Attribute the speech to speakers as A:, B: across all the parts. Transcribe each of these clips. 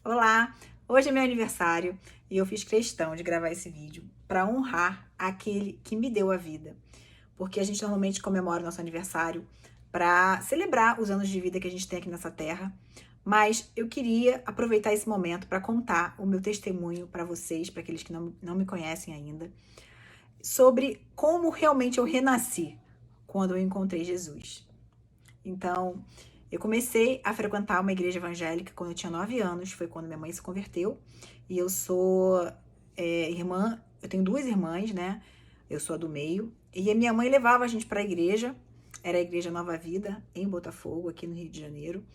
A: Olá! Hoje é meu aniversário e eu fiz questão de gravar esse vídeo para honrar aquele que me deu a vida. Porque a gente normalmente comemora o nosso aniversário para celebrar os anos de vida que a gente tem aqui nessa terra. Mas eu queria aproveitar esse momento para contar o meu testemunho para vocês, para aqueles que não me conhecem ainda, sobre como realmente eu renasci quando eu encontrei Jesus. Então, eu comecei a frequentar uma igreja evangélica quando eu tinha 9 anos, foi quando minha mãe se converteu, e eu sou irmã, eu tenho duas irmãs, né? Eu sou a do meio, e a minha mãe levava a gente para a igreja, era a Igreja Nova Vida, em Botafogo, aqui no Rio de Janeiro,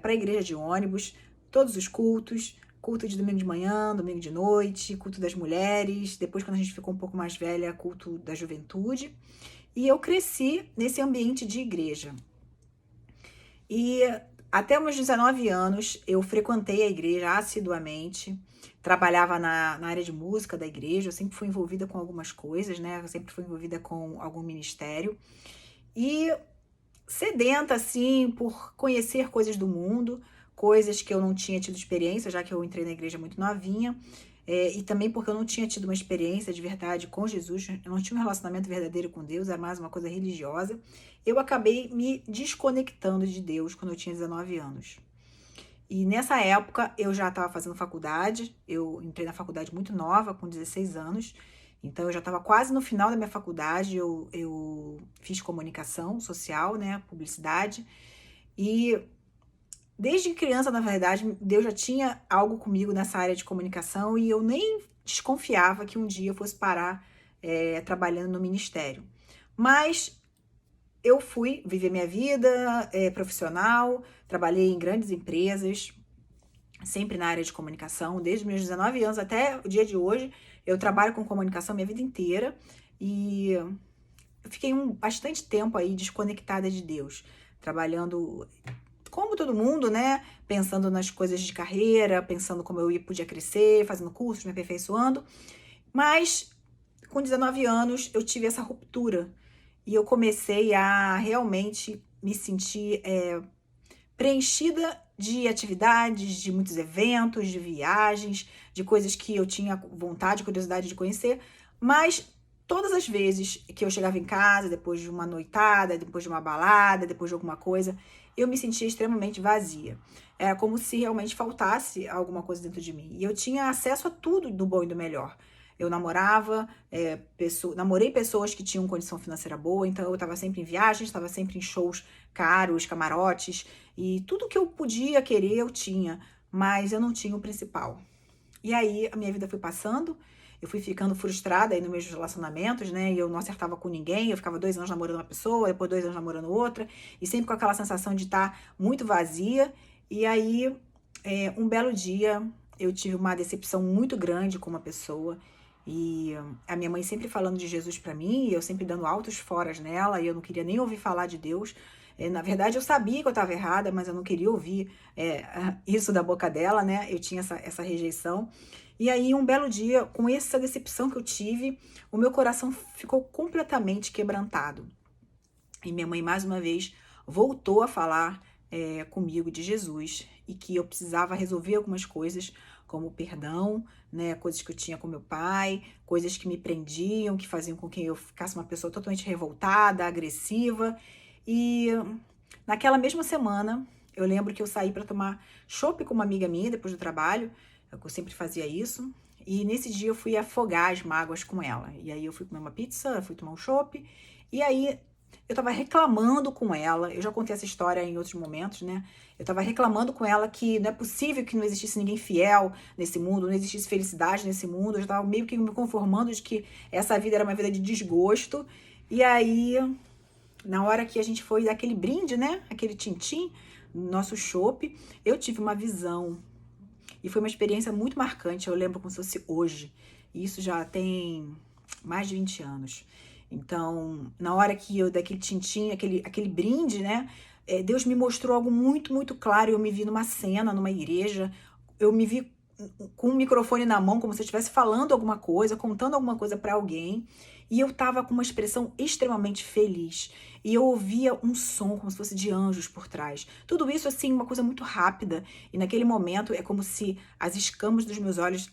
A: para a igreja de ônibus, todos os cultos, culto de domingo de manhã, domingo de noite, culto das mulheres, depois quando a gente ficou um pouco mais velha, culto da juventude, e eu cresci nesse ambiente de igreja. E até meus 19 anos eu frequentei a igreja assiduamente, trabalhava na área de música da igreja, eu sempre fui envolvida com algumas coisas, né? Eu sempre fui envolvida com algum ministério. E sedenta, assim, por conhecer coisas do mundo, coisas que eu não tinha tido experiência, já que eu entrei na igreja muito novinha, e também porque eu não tinha tido uma experiência de verdade com Jesus, eu não tinha um relacionamento verdadeiro com Deus, era mais uma coisa religiosa. Eu acabei me desconectando de Deus quando eu tinha 19 anos. E nessa época eu já estava fazendo faculdade, eu entrei na faculdade muito nova, com 16 anos, então eu já estava quase no final da minha faculdade, eu fiz comunicação social, né, publicidade, e desde criança, na verdade, Deus já tinha algo comigo nessa área de comunicação e eu nem desconfiava que um dia eu fosse parar trabalhando no ministério. Mas eu fui viver minha vida profissional, trabalhei em grandes empresas, sempre na área de comunicação, desde meus 19 anos até o dia de hoje, eu trabalho com comunicação minha vida inteira e eu fiquei bastante tempo aí desconectada de Deus, trabalhando como todo mundo, né? Pensando nas coisas de carreira, pensando como podia crescer, fazendo cursos, me aperfeiçoando. Mas com 19 anos eu tive essa ruptura e eu comecei a realmente me sentir preenchida de atividades, de muitos eventos, de viagens, de coisas que eu tinha vontade, curiosidade de conhecer, mas todas as vezes que eu chegava em casa, depois de uma noitada, depois de uma balada, depois de alguma coisa, eu me sentia extremamente vazia. Era como se realmente faltasse alguma coisa dentro de mim. E eu tinha acesso a tudo do bom e do melhor. Eu namorava, namorei pessoas que tinham condição financeira boa, então eu estava sempre em viagens, estava sempre em shows caros, camarotes, e tudo que eu podia querer eu tinha, mas eu não tinha o principal. E aí a minha vida foi passando, eu fui ficando frustrada aí nos meus relacionamentos, né? E eu não acertava com ninguém, eu ficava 2 anos namorando uma pessoa, depois 2 anos namorando outra, e sempre com aquela sensação de estar muito vazia. E aí, um belo dia, eu tive uma decepção muito grande com uma pessoa, e a minha mãe sempre falando de Jesus pra mim, e eu sempre dando altos foras nela, e eu não queria nem ouvir falar de Deus. Na verdade, eu sabia que eu estava errada, mas eu não queria ouvir isso da boca dela, né? Eu tinha essa rejeição. E aí, um belo dia, com essa decepção que eu tive, o meu coração ficou completamente quebrantado. E minha mãe, mais uma vez, voltou a falar comigo de Jesus e que eu precisava resolver algumas coisas, como perdão, né, coisas que eu tinha com meu pai, coisas que me prendiam, que faziam com que eu ficasse uma pessoa totalmente revoltada, agressiva. E naquela mesma semana, eu lembro que eu saí para tomar chopp com uma amiga minha depois do trabalho, eu sempre fazia isso. E nesse dia eu fui afogar as mágoas com ela. E aí eu fui comer uma pizza, fui tomar um chopp. E aí eu tava reclamando com ela, eu já contei essa história em outros momentos, né? Eu tava reclamando com ela que não é possível que não existisse ninguém fiel nesse mundo, não existisse felicidade nesse mundo. Eu já tava meio que me conformando de que essa vida era uma vida de desgosto. E aí, na hora que a gente foi dar aquele brinde, né? Aquele tintim, nosso chopp, eu tive uma visão. E foi uma experiência muito marcante, eu lembro como se fosse hoje. E isso já tem mais de 20 anos. Então, na hora que eu daquele tintim, aquele brinde, né? Deus me mostrou algo muito, muito claro. Eu me vi numa cena, numa igreja. Eu me vi com um microfone na mão, como se eu estivesse falando alguma coisa, contando alguma coisa para alguém. E eu tava com uma expressão extremamente feliz. E eu ouvia um som como se fosse de anjos por trás. Tudo isso, assim, uma coisa muito rápida. E naquele momento é como se as escamas dos meus olhos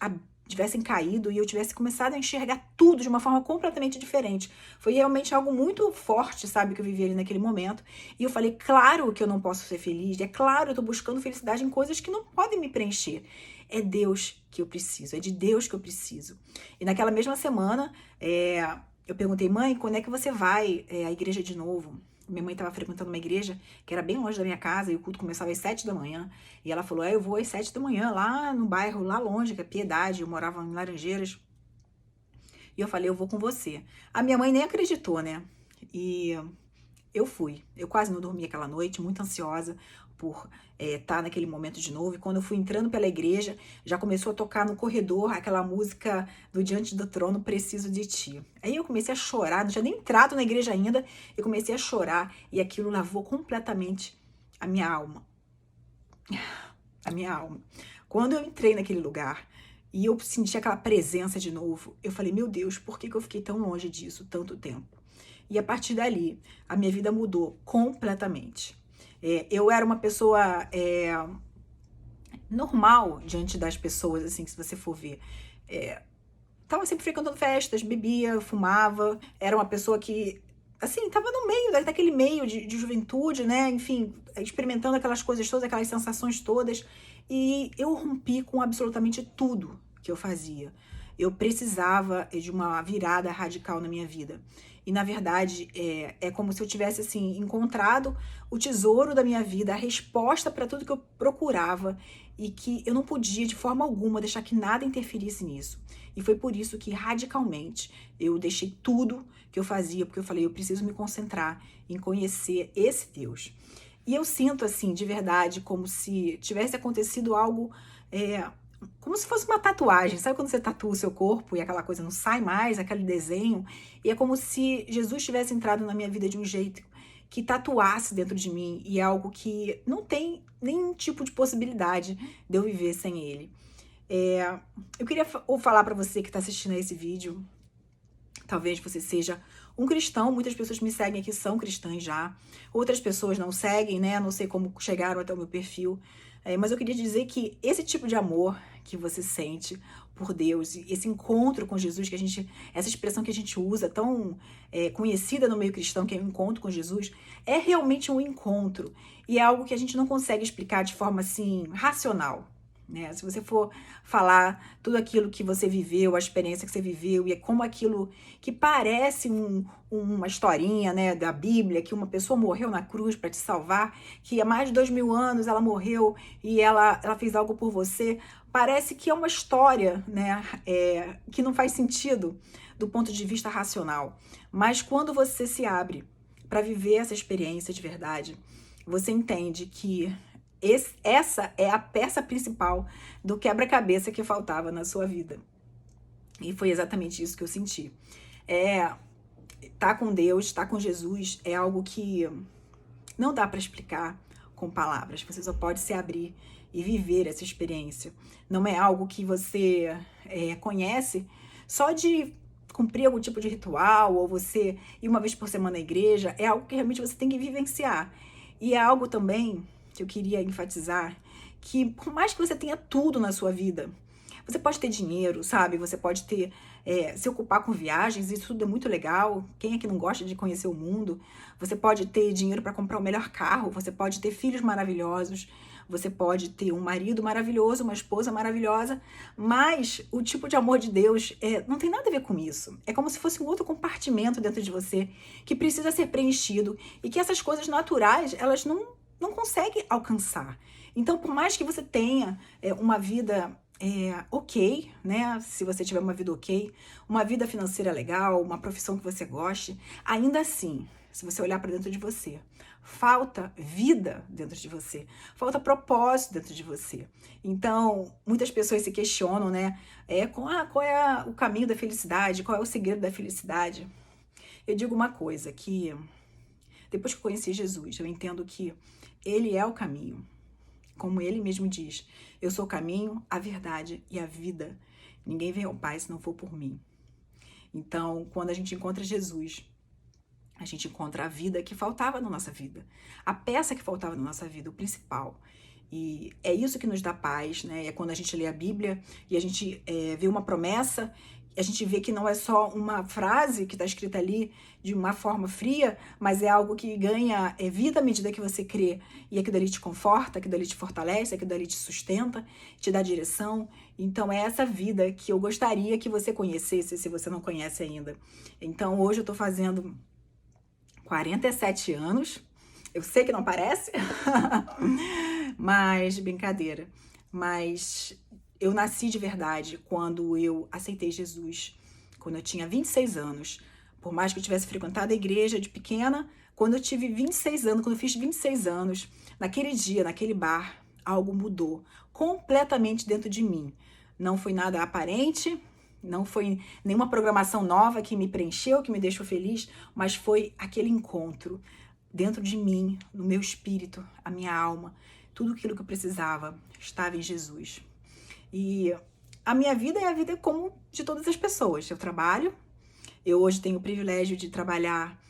A: tivessem caído e eu tivesse começado a enxergar tudo de uma forma completamente diferente. Foi realmente algo muito forte, sabe, que eu vivi ali naquele momento. E eu falei, claro que eu não posso ser feliz, é claro, eu tô buscando felicidade em coisas que não podem me preencher. É Deus que eu preciso, é de Deus que eu preciso. E naquela mesma semana, eu perguntei, mãe, quando é que você vai à igreja de novo? Minha mãe estava frequentando uma igreja que era bem longe da minha casa e o culto começava às 7 da manhã. E ela falou, eu vou às 7 da manhã, lá no bairro, lá longe, que é Piedade, eu morava em Laranjeiras. E eu falei, eu vou com você. A minha mãe nem acreditou, né? E eu fui. Eu quase não dormi aquela noite, muito ansiosa por estar naquele momento de novo. E quando eu fui entrando pela igreja, já começou a tocar no corredor aquela música do Diante do Trono, Preciso de Ti. Aí eu comecei a chorar, não tinha nem entrado na igreja ainda, eu comecei a chorar e aquilo lavou completamente a minha alma. A minha alma. Quando eu entrei naquele lugar e eu senti aquela presença de novo, eu falei, meu Deus, por que eu fiquei tão longe disso tanto tempo? E a partir dali, a minha vida mudou completamente. Eu era uma pessoa normal diante das pessoas, assim, se você for ver. Tava sempre frequentando festas, bebia, fumava. Era uma pessoa que, assim, tava no meio daquele meio de juventude, né? Enfim, experimentando aquelas coisas todas, aquelas sensações todas. E eu rompi com absolutamente tudo que eu fazia. Eu precisava de uma virada radical na minha vida. E, na verdade, é como se eu tivesse, assim, encontrado o tesouro da minha vida, a resposta para tudo que eu procurava e que eu não podia, de forma alguma, deixar que nada interferisse nisso. E foi por isso que, radicalmente, eu deixei tudo que eu fazia, porque eu falei, eu preciso me concentrar em conhecer esse Deus. E eu sinto, assim, de verdade, como se tivesse acontecido algo... como se fosse uma tatuagem, sabe quando você tatua o seu corpo e aquela coisa não sai mais, aquele desenho? E é como se Jesus tivesse entrado na minha vida de um jeito que tatuasse dentro de mim e é algo que não tem nenhum tipo de possibilidade de eu viver sem ele. Eu queria falar para você que está assistindo a esse vídeo, talvez você seja um cristão, muitas pessoas me seguem aqui são cristãs já, outras pessoas não seguem, né? Não sei como chegaram até o meu perfil, mas eu queria dizer que esse tipo de amor que você sente por Deus, esse encontro com Jesus, essa expressão que a gente usa, tão conhecida no meio cristão, que é o encontro com Jesus, é realmente um encontro, e é algo que a gente não consegue explicar de forma assim, racional. Né? Se você for falar tudo aquilo que você viveu, a experiência que você viveu, e é como aquilo que parece uma historinha, né, da Bíblia, que uma pessoa morreu na cruz para te salvar, que há mais de 2000 anos ela morreu e ela fez algo por você, parece que é uma história, né, que não faz sentido do ponto de vista racional. Mas quando você se abre para viver essa experiência de verdade, você entende que essa é a peça principal do quebra-cabeça que faltava na sua vida. E foi exatamente isso que eu senti. Tá com Deus, tá com Jesus, é algo que não dá para explicar com palavras. Você só pode se abrir e viver essa experiência. Não é algo que você conhece só de cumprir algum tipo de ritual, ou você ir uma vez por semana à igreja. É algo que realmente você tem que vivenciar. E é algo também que eu queria enfatizar, que por mais que você tenha tudo na sua vida, você pode ter dinheiro, sabe? Você pode ter se ocupar com viagens, isso tudo é muito legal. Quem é que não gosta de conhecer o mundo? Você pode ter dinheiro para comprar o melhor carro, você pode ter filhos maravilhosos, você pode ter um marido maravilhoso, uma esposa maravilhosa, mas o tipo de amor de Deus não tem nada a ver com isso. É como se fosse um outro compartimento dentro de você que precisa ser preenchido e que essas coisas naturais, elas não conseguem alcançar. Então, por mais que você tenha uma vida ok, né? Se você tiver uma vida ok, uma vida financeira legal, uma profissão que você goste, ainda assim, se você olhar para dentro de você, falta vida dentro de você, falta propósito dentro de você. Então, muitas pessoas se questionam, né? Qual é o caminho da felicidade? Qual é o segredo da felicidade? Eu digo uma coisa, que depois que eu conheci Jesus, eu entendo que ele é o caminho. Como ele mesmo diz, eu sou o caminho, a verdade e a vida. Ninguém vem ao Pai se não for por mim. Então, quando a gente encontra Jesus, a gente encontra a vida que faltava na nossa vida, a peça que faltava na nossa vida, o principal. E é isso que nos dá paz, né? É quando a gente lê a Bíblia e a gente vê uma promessa, a gente vê que não é só uma frase que está escrita ali de uma forma fria, mas é algo que ganha vida à medida que você crê. E aquilo ali te conforta, aquilo ali te fortalece, aquilo ali te sustenta, te dá direção. Então é essa vida que eu gostaria que você conhecesse, se você não conhece ainda. Então hoje eu estou fazendo 47 anos. Eu sei que não parece, mas brincadeira. Mas eu nasci de verdade quando eu aceitei Jesus, quando eu tinha 26 anos. Por mais que eu tivesse frequentado a igreja de pequena, quando eu tive 26 anos, quando eu fiz 26 anos, naquele dia, naquele bar, algo mudou completamente dentro de mim. Não foi nada aparente, não foi nenhuma programação nova que me preencheu, que me deixou feliz, mas foi aquele encontro dentro de mim, no meu espírito, a minha alma, tudo aquilo que eu precisava estava em Jesus. E a minha vida é a vida como de todas as pessoas. Eu trabalho, eu hoje tenho o privilégio de trabalhar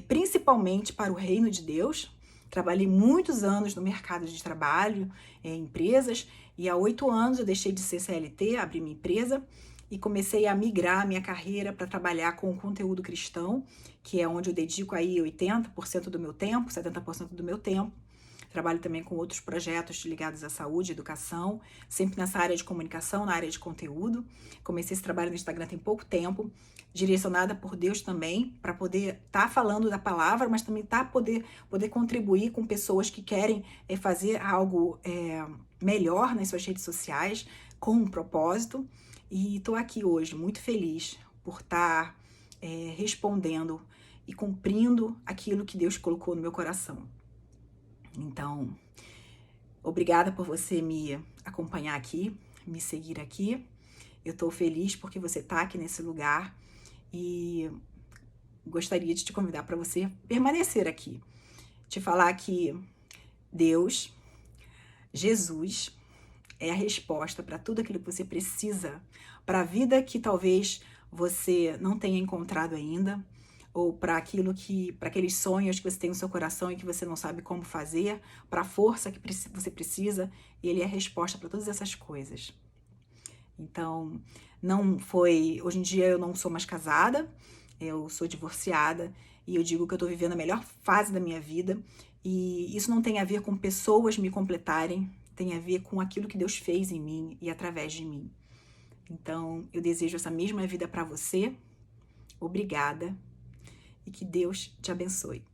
A: principalmente para o reino de Deus. Trabalhei muitos anos no mercado de trabalho, em empresas, e há 8 anos eu deixei de ser CLT, abri minha empresa e comecei a migrar minha carreira para trabalhar com o conteúdo cristão, que é onde eu dedico aí 80% do meu tempo, 70% do meu tempo. Trabalho também com outros projetos ligados à saúde, educação, sempre nessa área de comunicação, na área de conteúdo. Comecei esse trabalho no Instagram tem pouco tempo, direcionada por Deus também, para poder estar falando da palavra, mas também poder contribuir com pessoas que querem fazer algo melhor nas suas redes sociais, com um propósito. E estou aqui hoje muito feliz por estar respondendo e cumprindo aquilo que Deus colocou no meu coração. Então, obrigada por você me acompanhar aqui, me seguir aqui. Eu estou feliz porque você está aqui nesse lugar e gostaria de te convidar para você permanecer aqui. Te falar que Deus, Jesus, é a resposta para tudo aquilo que você precisa, para a vida que talvez você não tenha encontrado ainda, ou para aqueles sonhos que você tem no seu coração e que você não sabe como fazer, para a força que você precisa, ele é a resposta para todas essas coisas. Então, hoje em dia eu não sou mais casada, eu sou divorciada e eu digo que eu estou vivendo a melhor fase da minha vida, e isso não tem a ver com pessoas me completarem, tem a ver com aquilo que Deus fez em mim e através de mim. Então, eu desejo essa mesma vida para você. Obrigada. E que Deus te abençoe.